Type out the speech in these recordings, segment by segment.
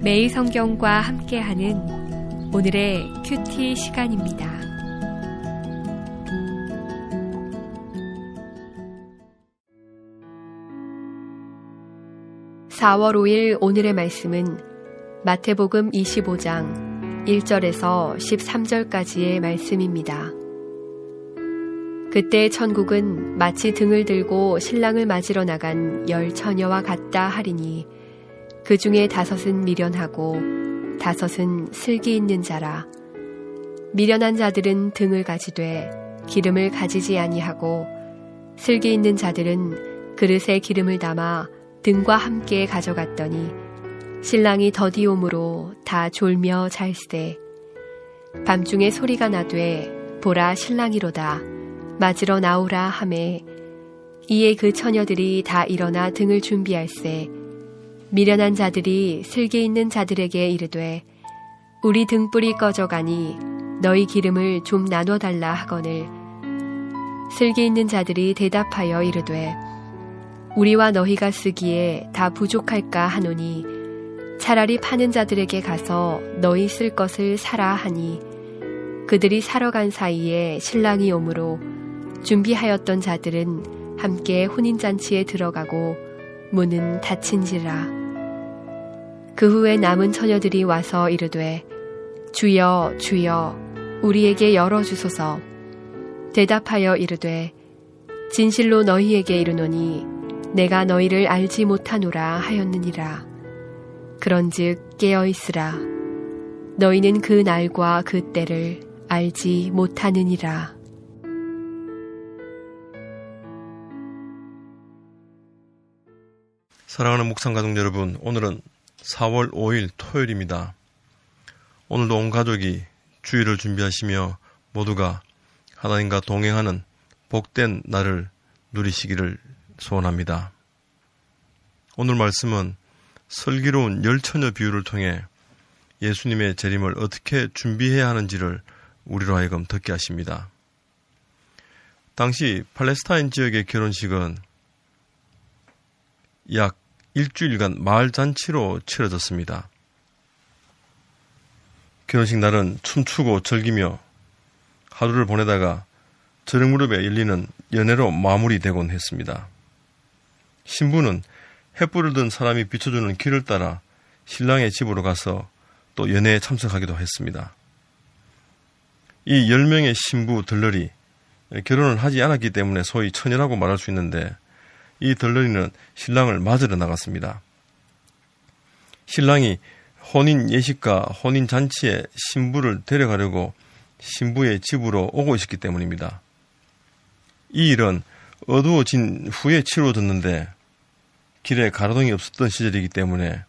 매일 성경과 함께하는 오늘의 큐티 시간입니다. (4월 5일) 오늘의 말씀은 마태복음 25장 1절에서 13절까지의 말씀입니다. 그때 천국은 마치 등을 들고 신랑을 맞으러 나간 10 처녀와 같다 하리니 그 중에 5은 미련하고 5은 슬기 있는 자라. 미련한 자들은 등을 가지되 기름을 가지지 아니하고 슬기 있는 자들은 그릇에 기름을 담아 등과 함께 가져갔더니 신랑이 더디 오므로 다 졸며 잘세. 밤중에 소리가 나되 보라 신랑이로다 맞으러 나오라 하매 이에 그 처녀들이 다 일어나 등을 준비할세. 미련한 자들이 슬기 있는 자들에게 이르되 우리 등불이 꺼져가니 너희 기름을 좀 나눠달라 하거늘 슬기 있는 자들이 대답하여 이르되 우리와 너희가 쓰기에 다 부족할까 하노니 차라리 파는 자들에게 가서 너희 쓸 것을 사라 하니 그들이 사러 간 사이에 신랑이 오므로 준비하였던 자들은 함께 혼인잔치에 들어가고 문은 닫힌지라. 그 후에 남은 처녀들이 와서 이르되 주여 주여 우리에게 열어주소서. 대답하여 이르되 진실로 너희에게 이르노니 내가 너희를 알지 못하노라 하였느니라. 그런즉 깨어있으라. 너희는 그 날과 그 때를 알지 못하느니라. 사랑하는 묵상가족 여러분, 오늘은 4월 5일 토요일입니다. 오늘도 온 가족이 주일을 준비하시며 모두가 하나님과 동행하는 복된 날을 누리시기를 소원합니다. 오늘 말씀은 슬기로운 10 처녀 비유를 통해 예수님의 재림을 어떻게 준비해야 하는지를 우리로 하여금 듣게 하십니다. 당시 팔레스타인 지역의 결혼식은 약 일주일간 마을 잔치로 치러졌습니다. 결혼식 날은 춤추고 즐기며 하루를 보내다가 저녁 무렵에 열리는 연회로 마무리되곤 했습니다. 신부는 횃불을 든 사람이 비춰주는 길을 따라 신랑의 집으로 가서 또 연회에 참석하기도 했습니다. 이 10명의 신부 들러리, 결혼을 하지 않았기 때문에 소위 처녀라고 말할 수 있는데 이 들러리는 신랑을 맞으러 나갔습니다. 신랑이 혼인 예식과 혼인 잔치에 신부를 데려가려고 신부의 집으로 오고 있었기 때문입니다. 이 일은 어두워진 후에 치러졌는데 길에 가로등이 없었던 시절이기 때문에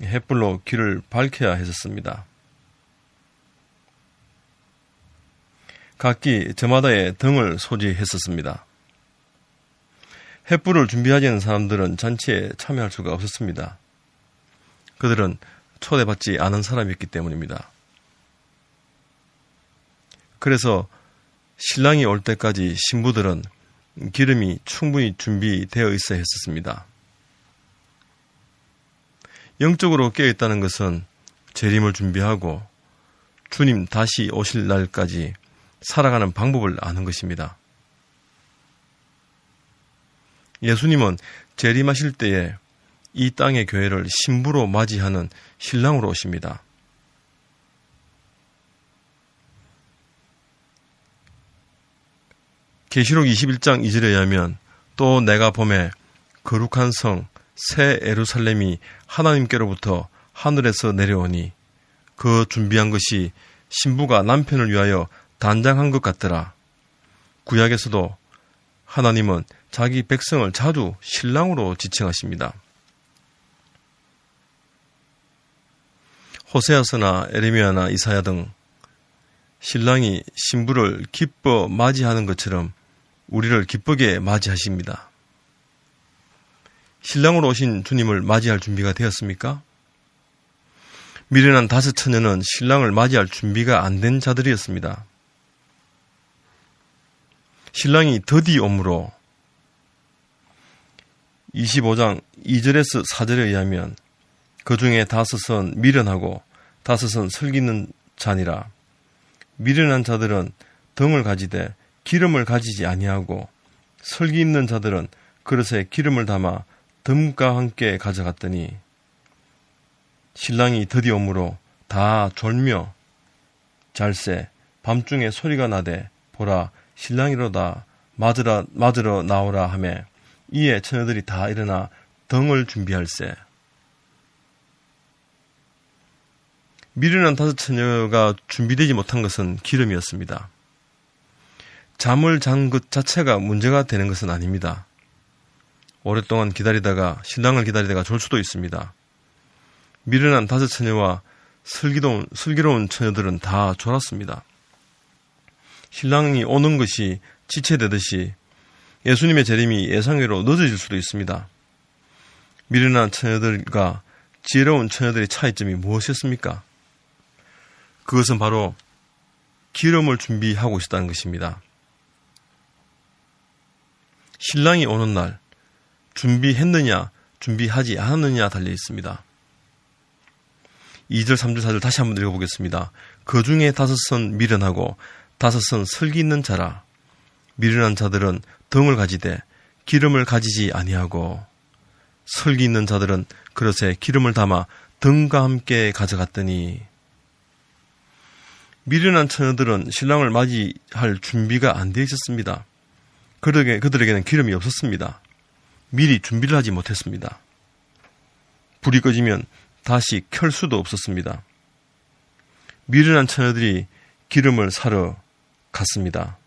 횃불로 길을 밝혀야 했었습니다. 각기 저마다의 등을 소지했었습니다. 횃불을 준비하지 않은 사람들은 잔치에 참여할 수가 없었습니다. 그들은 초대받지 않은 사람이었기 때문입니다. 그래서 신랑이 올 때까지 신부들은 기름이 충분히 준비되어 있어야 했었습니다. 영적으로 깨어있다는 것은 재림을 준비하고 주님 다시 오실 날까지 살아가는 방법을 아는 것입니다. 예수님은 재림하실 때에 이 땅의 교회를 신부로 맞이하는 신랑으로 오십니다. 계시록 21장 2절에 의하면 또 내가 보매 거룩한 성 새 예루살렘이 하나님께로부터 하늘에서 내려오니 그 준비한 것이 신부가 남편을 위하여 단장한 것 같더라. 구약에서도 하나님은 자기 백성을 자주 신랑으로 지칭하십니다. 호세아서나 에레미야나 이사야 등 신랑이 신부를 기뻐 맞이하는 것처럼 우리를 기쁘게 맞이하십니다. 신랑으로 오신 주님을 맞이할 준비가 되었습니까? 미련한 5 처녀는 신랑을 맞이할 준비가 안 된 자들이었습니다. 신랑이 더디 오므로 25장 2절에서 4절에 의하면 그 중에 5은 미련하고 5은 슬기는 자니라. 미련한 자들은 등을 가지되 기름을 가지지 아니하고 슬기 있는 자들은 그릇에 기름을 담아 덤과 함께 가져갔더니 신랑이 드디어 오므로 다 졸며 잘세 밤중에 소리가 나되 보라 신랑이로다 맞으러 나오라 하매 이에 처녀들이 다 일어나 등을 준비할세. 미련한 5 처녀가 준비되지 못한 것은 기름이었습니다. 잠을 잔 것 자체가 문제가 되는 것은 아닙니다. 오랫동안 신랑을 기다리다가 졸 수도 있습니다. 미련한 5 처녀와 슬기로운 처녀들은 다 졸았습니다. 신랑이 오는 것이 지체되듯이 예수님의 재림이 예상외로 늦어질 수도 있습니다. 미련한 처녀들과 지혜로운 처녀들의 차이점이 무엇이었습니까? 그것은 바로 기름을 준비하고 있었다는 것입니다. 신랑이 오는 날 준비했느냐 준비하지 않았느냐 달려 있습니다. 2절, 3절, 4절 다시 한번 읽어보겠습니다. 그 중에 5은 미련하고 5은 슬기 있는 자라. 미련한 자들은 등을 가지되 기름을 가지지 아니하고 슬기 있는 자들은 그릇에 기름을 담아 등과 함께 가져갔더니 미련한 처녀들은 신랑을 맞이할 준비가 안 되어 있었습니다. 그들에게는 기름이 없었습니다. 미리 준비를 하지 못했습니다. 불이 꺼지면 다시 켤 수도 없었습니다. 미련한 처녀들이 기름을 사러 갔습니다.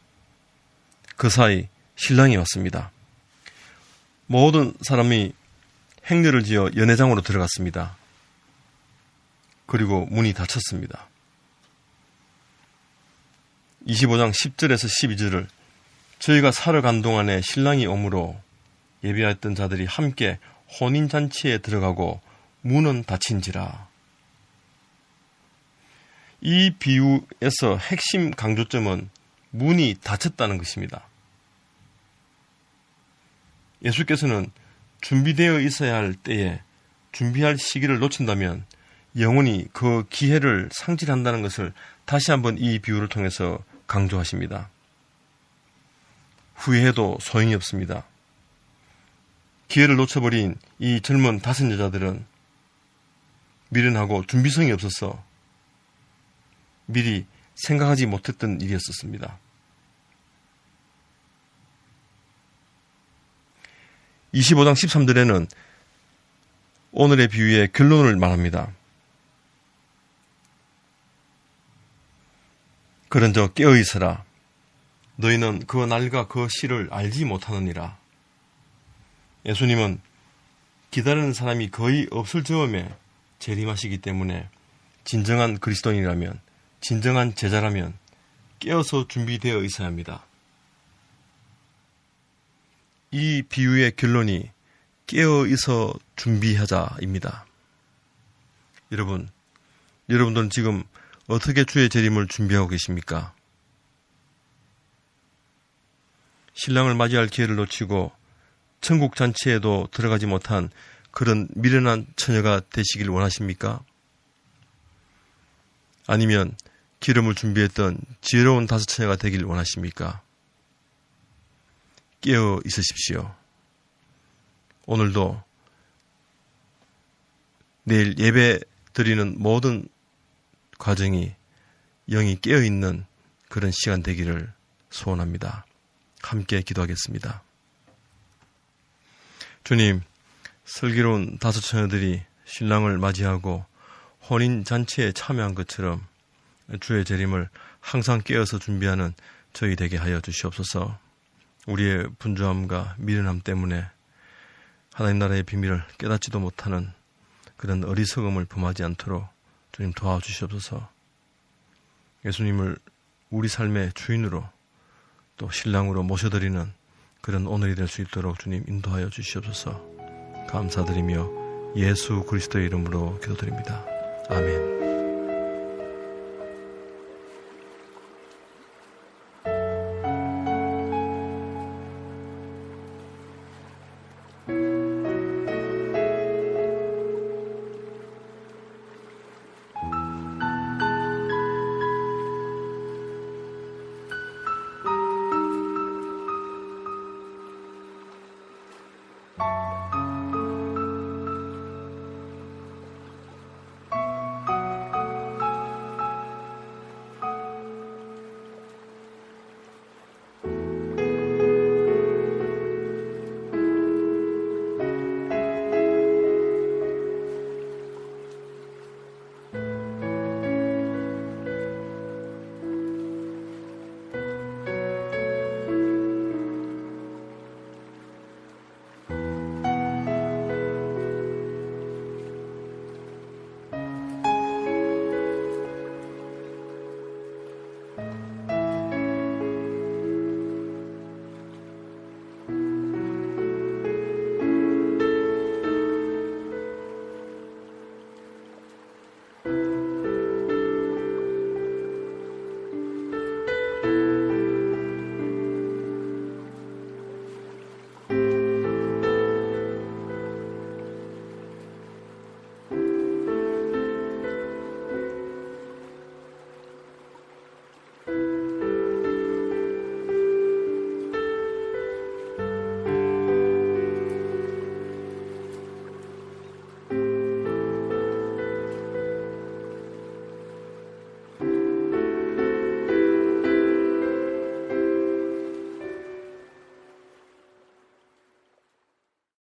그 사이 신랑이 왔습니다. 모든 사람이 행렬을 지어 연회장으로 들어갔습니다. 그리고 문이 닫혔습니다. 25장 10절에서 12절을 저희가 사러 간 동안에 신랑이 오므로 예비하였던 자들이 함께 혼인잔치에 들어가고 문은 닫힌지라. 이 비유에서 핵심 강조점은 문이 닫혔다는 것입니다. 예수께서는 준비되어 있어야 할 때에 준비할 시기를 놓친다면 영원히 그 기회를 상실한다는 것을 다시 한번 이 비유를 통해서 강조하십니다. 후회해도 소용이 없습니다. 기회를 놓쳐버린 이 젊은 5 여자들은 미련하고 준비성이 없어서 미리 생각하지 못했던 일이었었습니다. 25장 13절에는 오늘의 비유의 결론을 말합니다. 그런저 깨어있으라. 너희는 그 날과 그 시를 알지 못하느니라. 예수님은 기다리는 사람이 거의 없을 즈음에 재림하시기 때문에 진정한 그리스도인이라면, 진정한 제자라면 깨어서 준비되어 있어야 합니다. 이 비유의 결론이 깨어 있어 준비하자입니다. 여러분들은 지금 어떻게 주의 재림을 준비하고 계십니까? 신랑을 맞이할 기회를 놓치고 천국 잔치에도 들어가지 못한 그런 미련한 처녀가 되시길 원하십니까? 아니면 기름을 준비했던 지혜로운 5 처녀가 되길 원하십니까? 깨어 있으십시오. 오늘도 내일 예배 드리는 모든 과정이 영이 깨어있는 그런 시간 되기를 소원합니다. 함께 기도하겠습니다. 주님, 슬기로운 5 처녀들이 신랑을 맞이하고 혼인잔치에 참여한 것처럼 주의 재림을 항상 깨어서 준비하는 저희 되게 하여 주시옵소서. 우리의 분주함과 미련함 때문에 하나님 나라의 비밀을 깨닫지도 못하는 그런 어리석음을 범하지 않도록 주님 도와주시옵소서. 예수님을 우리 삶의 주인으로 또 신랑으로 모셔드리는 그런 오늘이 될 수 있도록 주님 인도하여 주시옵소서. 감사드리며 예수 그리스도의 이름으로 기도드립니다. 아멘.